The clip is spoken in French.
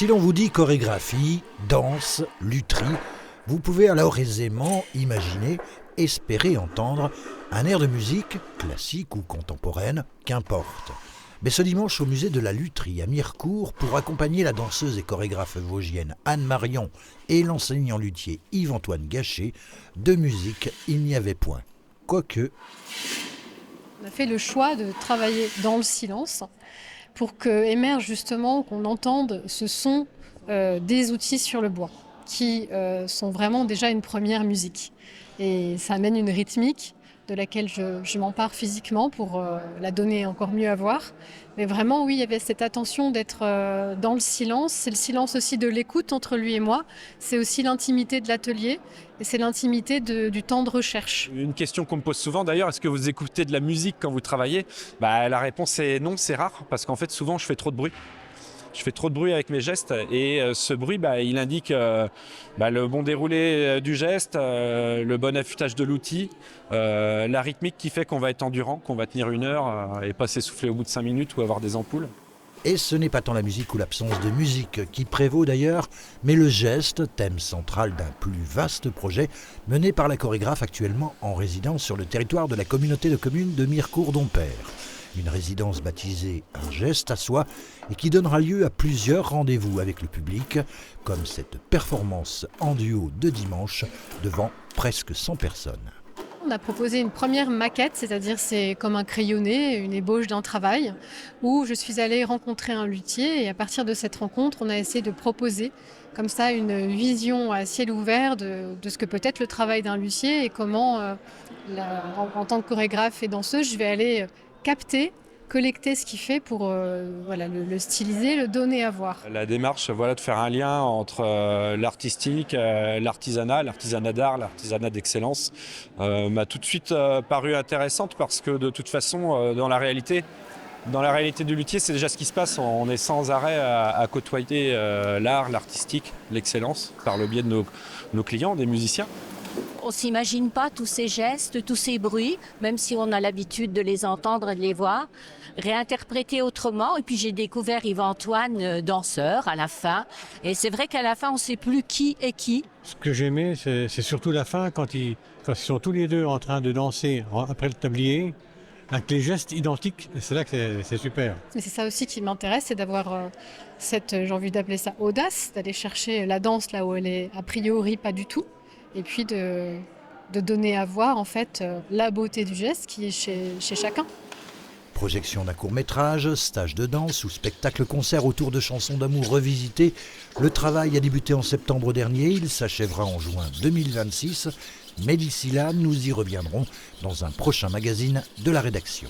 Si l'on vous dit chorégraphie, danse, lutherie, vous pouvez alors aisément imaginer, espérer entendre un air de musique, classique ou contemporaine, qu'importe. Mais ce dimanche au musée de la lutherie à Mirecourt, pour accompagner la danseuse et chorégraphe vosgienne Anne Marion et l'enseignant luthier Yves-Antoine Gachet, de musique il n'y avait point. Quoique... On a fait le choix de travailler dans le silence pour qu'émerge justement, qu'on entende ce son des outils sur le bois, qui sont vraiment déjà une première musique. Et ça amène une rythmique de laquelle je m'empare physiquement pour la donner encore mieux à voir. Mais vraiment, oui, il y avait cette attention d'être dans le silence. C'est le silence aussi de l'écoute entre lui et moi. C'est aussi l'intimité de l'atelier et c'est l'intimité du temps de recherche. Une question qu'on me pose souvent d'ailleurs, est-ce que vous écoutez de la musique quand vous travaillez ? La réponse est non, c'est rare, parce qu'en fait souvent je fais trop de bruit. Je fais trop de bruit avec mes gestes et ce bruit, il indique le bon déroulé du geste, le bon affûtage de l'outil, la rythmique qui fait qu'on va être endurant, qu'on va tenir 1 heure et pas s'essouffler au bout de 5 minutes ou avoir des ampoules. Et ce n'est pas tant la musique ou l'absence de musique qui prévaut d'ailleurs, mais le geste, thème central d'un plus vaste projet mené par la chorégraphe actuellement en résidence sur le territoire de la communauté de communes de Mirecourt-Dompère. Une résidence baptisée Un geste à soi et qui donnera lieu à plusieurs rendez-vous avec le public, comme cette performance en duo de dimanche devant presque 100 personnes. On a proposé une première maquette, c'est-à-dire c'est comme un crayonné, une ébauche d'un travail, où je suis allée rencontrer un luthier et à partir de cette rencontre, on a essayé de proposer comme ça une vision à ciel ouvert de ce que peut être le travail d'un luthier et comment, en tant que chorégraphe et danseuse, je vais aller capter, collecter ce qu'il fait pour le styliser, le donner à voir. La démarche, de faire un lien entre l'artistique, l'artisanat d'art, l'artisanat d'excellence, m'a tout de suite paru intéressante parce que de toute façon, dans la réalité du luthier, c'est déjà ce qui se passe. On est sans arrêt à côtoyer l'art, l'artistique, l'excellence par le biais de nos clients, des musiciens. On ne s'imagine pas tous ces gestes, tous ces bruits, même si on a l'habitude de les entendre et de les voir, réinterprétés autrement. Et puis j'ai découvert Yves-Antoine, danseur, à la fin. Et c'est vrai qu'à la fin, on ne sait plus qui est qui. Ce que j'aimais, c'est surtout la fin, quand ils sont tous les deux en train de danser après le tablier, avec les gestes identiques. C'est là que c'est super. Mais c'est ça aussi qui m'intéresse, c'est d'avoir j'ai envie d'appeler ça audace, d'aller chercher la danse là où elle est a priori pas du tout. Et puis de donner à voir en fait la beauté du geste qui est chez chacun. Projection d'un court-métrage, stage de danse ou spectacle-concert autour de chansons d'amour revisitées, le travail a débuté en septembre dernier, il s'achèvera en juin 2026, mais d'ici là, nous y reviendrons dans un prochain magazine de la rédaction.